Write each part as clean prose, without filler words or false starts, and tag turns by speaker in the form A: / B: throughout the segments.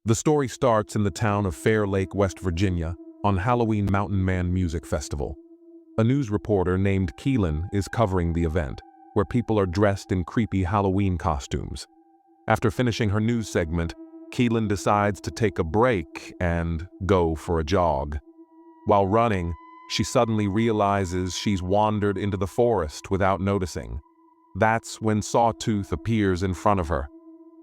A: The story starts in the town of Fair Lake, West Virginia, on Halloween Mountain Man Music Festival. A news reporter named Keelan is covering the event, where people are dressed in creepy Halloween costumes. After finishing her news segment, Keelan decides to take a break and go for a jog. While running, she suddenly realizes she's wandered into the forest without noticing. That's when Sawtooth appears in front of her.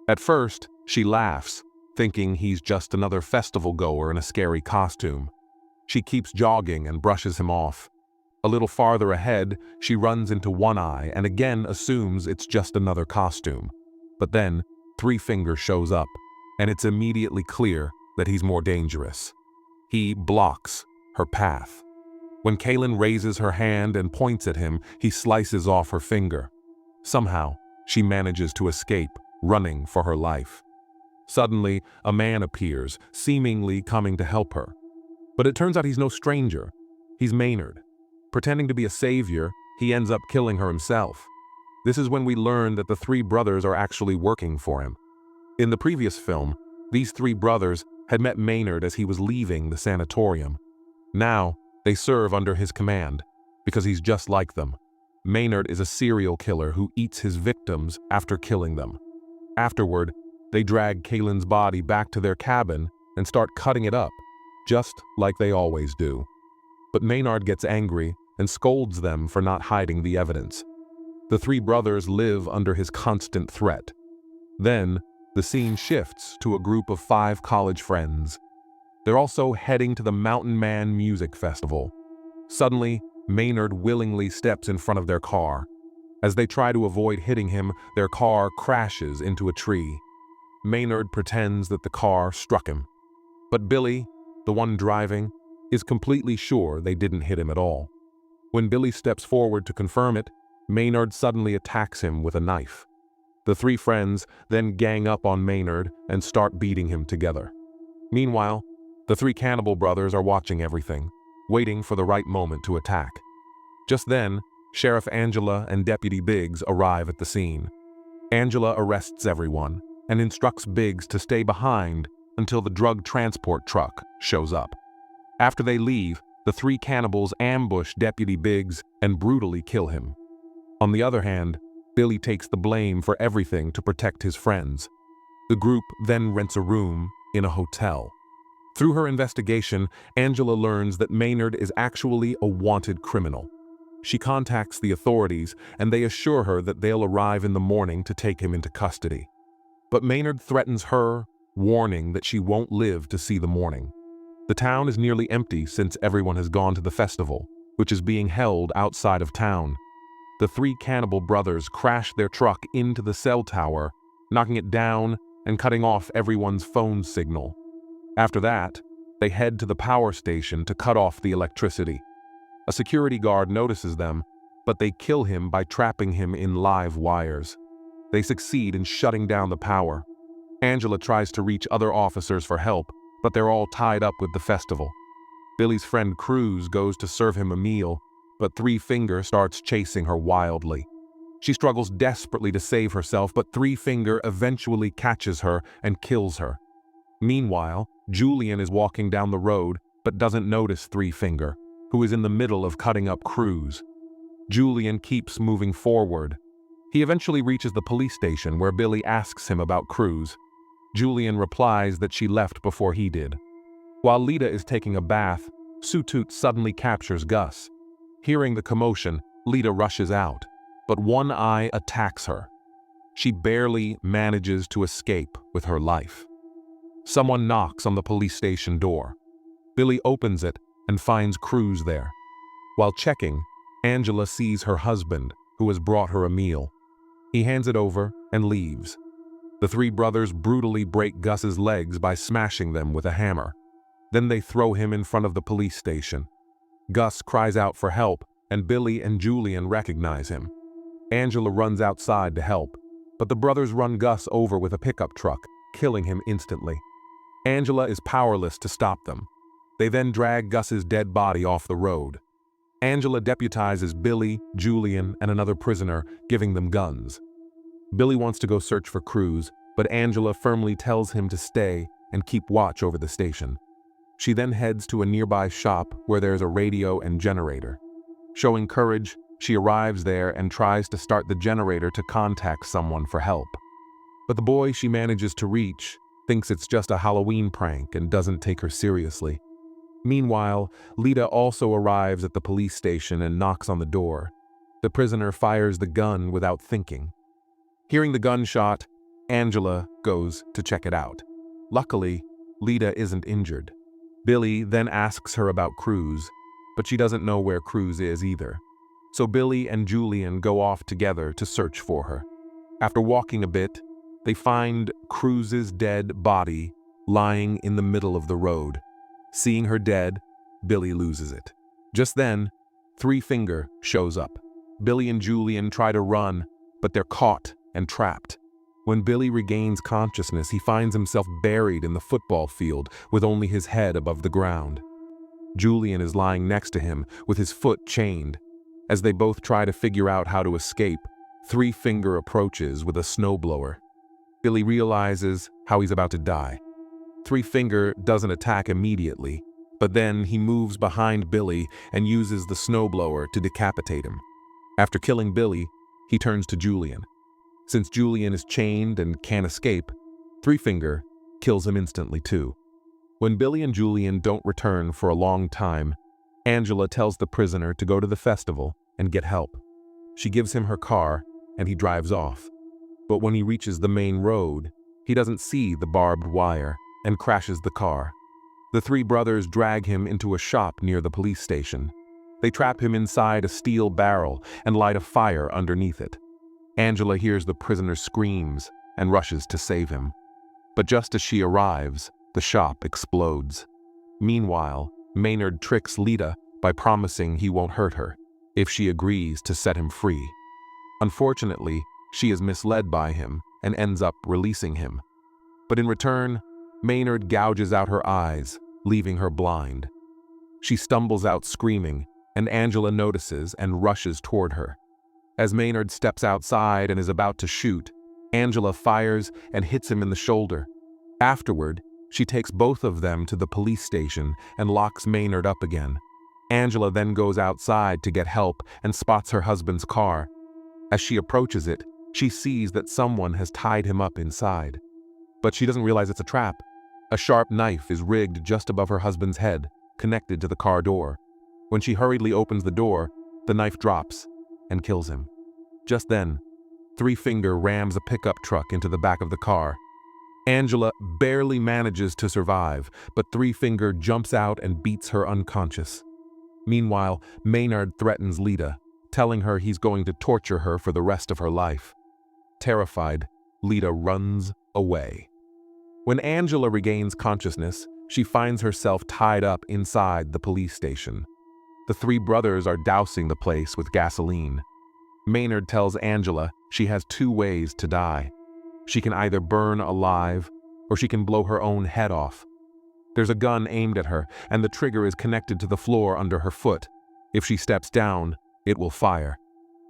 A: At first, she laughs, thinking he's just another festival goer in a scary costume. She keeps jogging and brushes him off. A little farther ahead, she runs into One Eye and again assumes it's just another costume. But then, Three Finger shows up, and it's immediately clear that he's more dangerous. He blocks her path. When Kaylin raises her hand and points at him, he slices off her finger. Somehow, she manages to escape, running for her life. Suddenly, a man appears, seemingly coming to help her. But it turns out he's no stranger. He's Maynard. Pretending to be a savior, he ends up killing her himself. This is when we learn that the three brothers are actually working for him. In the previous film, these three brothers had met Maynard as he was leaving the sanatorium. Now, they serve under his command, because he's just like them. Maynard is a serial killer who eats his victims after killing them. Afterward, they drag Kaylin's body back to their cabin and start cutting it up, just like they always do. But Maynard gets angry and scolds them for not hiding the evidence. The three brothers live under his constant threat. Then, the scene shifts to a group of 5 college friends. They're also heading to the Mountain Man Music Festival. Suddenly, Maynard willingly steps in front of their car. As they try to avoid hitting him, their car crashes into a tree. Maynard pretends that the car struck him. But Billy, the one driving, is completely sure they didn't hit him at all. When Billy steps forward to confirm it, Maynard suddenly attacks him with a knife. The 3 friends then gang up on Maynard and start beating him together. Meanwhile, the 3 cannibal brothers are watching everything, waiting for the right moment to attack. Just then, Sheriff Angela and Deputy Biggs arrive at the scene. Angela arrests everyone and instructs Biggs to stay behind until the drug transport truck shows up. After they leave, the 3 cannibals ambush Deputy Biggs and brutally kill him. On the other hand, Billy takes the blame for everything to protect his friends. The group then rents a room in a hotel. Through her investigation, Angela learns that Maynard is actually a wanted criminal. She contacts the authorities, and they assure her that they'll arrive in the morning to take him into custody. But Maynard threatens her, warning that she won't live to see the morning. The town is nearly empty since everyone has gone to the festival, which is being held outside of town. The 3 cannibal brothers crash their truck into the cell tower, knocking it down and cutting off everyone's phone signal. After that, they head to the power station to cut off the electricity. A security guard notices them, but they kill him by trapping him in live wires. They succeed in shutting down the power. Angela tries to reach other officers for help, but they're all tied up with the festival. Billy's friend Cruz goes to serve him a meal, but Three Finger starts chasing her wildly. She struggles desperately to save herself, but Three Finger eventually catches her and kills her. Meanwhile, Julian is walking down the road, but doesn't notice Three Finger, who is in the middle of cutting up Cruz. Julian keeps moving forward. He eventually reaches the police station where Billy asks him about Cruz. Julian replies that she left before he did. While Lita is taking a bath, Sutut suddenly captures Gus. Hearing the commotion, Lita rushes out, but One Eye attacks her. She barely manages to escape with her life. Someone knocks on the police station door. Billy opens it and finds Cruz there. While checking, Angela sees her husband, who has brought her a meal. He hands it over and leaves. The 3 brothers brutally break Gus's legs by smashing them with a hammer. Then they throw him in front of the police station. Gus cries out for help, and Billy and Julian recognize him. Angela runs outside to help, but the brothers run Gus over with a pickup truck, killing him instantly. Angela is powerless to stop them. They then drag Gus's dead body off the road. Angela deputizes Billy, Julian, and another prisoner, giving them guns. Billy wants to go search for Cruz, but Angela firmly tells him to stay and keep watch over the station. She then heads to a nearby shop where there's a radio and generator. Showing courage, she arrives there and tries to start the generator to contact someone for help. But the boy she manages to reach thinks it's just a Halloween prank and doesn't take her seriously. Meanwhile, Lita also arrives at the police station and knocks on the door. The prisoner fires the gun without thinking. Hearing the gunshot, Angela goes to check it out. Luckily, Lita isn't injured. Billy then asks her about Cruz, but she doesn't know where Cruz is either. So Billy and Julian go off together to search for her. After walking a bit, they find Cruz's dead body lying in the middle of the road. Seeing her dead, Billy loses it. Just then, Three Finger shows up. Billy and Julian try to run, but they're caught and trapped. When Billy regains consciousness, he finds himself buried in the football field with only his head above the ground. Julian is lying next to him with his foot chained. As they both try to figure out how to escape, Three Finger approaches with a snowblower. Billy realizes how he's about to die. Three Finger doesn't attack immediately, but then he moves behind Billy and uses the snowblower to decapitate him. After killing Billy, he turns to Julian. Since Julian is chained and can't escape, Three Finger kills him instantly too. When Billy and Julian don't return for a long time, Angela tells the prisoner to go to the festival and get help. She gives him her car and he drives off. But when he reaches the main road, he doesn't see the barbed wire and crashes the car. The three brothers drag him into a shop near the police station. They trap him inside a steel barrel and light a fire underneath it. Angela hears the prisoner's screams and rushes to save him. But just as she arrives, the shop explodes. Meanwhile, Maynard tricks Lita by promising he won't hurt her if she agrees to set him free. Unfortunately, she is misled by him and ends up releasing him. But in return, Maynard gouges out her eyes, leaving her blind. She stumbles out screaming, and Angela notices and rushes toward her. As Maynard steps outside and is about to shoot, Angela fires and hits him in the shoulder. Afterward, she takes both of them to the police station and locks Maynard up again. Angela then goes outside to get help and spots her husband's car. As she approaches it, she sees that someone has tied him up inside. But she doesn't realize it's a trap. A sharp knife is rigged just above her husband's head, connected to the car door. When she hurriedly opens the door, the knife drops and kills him. Just then, Three Finger rams a pickup truck into the back of the car. Angela barely manages to survive, but Three Finger jumps out and beats her unconscious. Meanwhile, Maynard threatens Lita, telling her he's going to torture her for the rest of her life. Terrified, Lita runs away. When Angela regains consciousness, she finds herself tied up inside the police station. The three brothers are dousing the place with gasoline. Maynard tells Angela she has two ways to die. She can either burn alive, or she can blow her own head off. There's a gun aimed at her, and the trigger is connected to the floor under her foot. If she steps down, it will fire.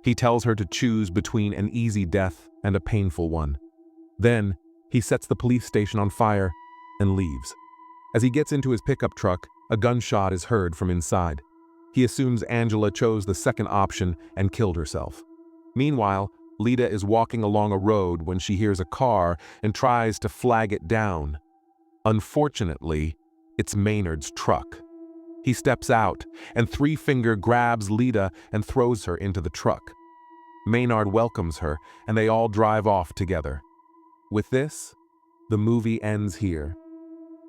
A: He tells her to choose between an easy death and a painful one. Then, he sets the police station on fire and leaves. As he gets into his pickup truck, a gunshot is heard from inside. He assumes Angela chose the second option and killed herself. Meanwhile, Lita is walking along a road when she hears a car and tries to flag it down. Unfortunately, it's Maynard's truck. He steps out, and Three Finger grabs Lita and throws her into the truck. Maynard welcomes her, and they all drive off together. With this, the movie ends here.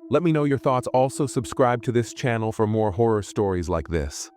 A: Let me know your thoughts. Also subscribe to this channel for more horror stories like this.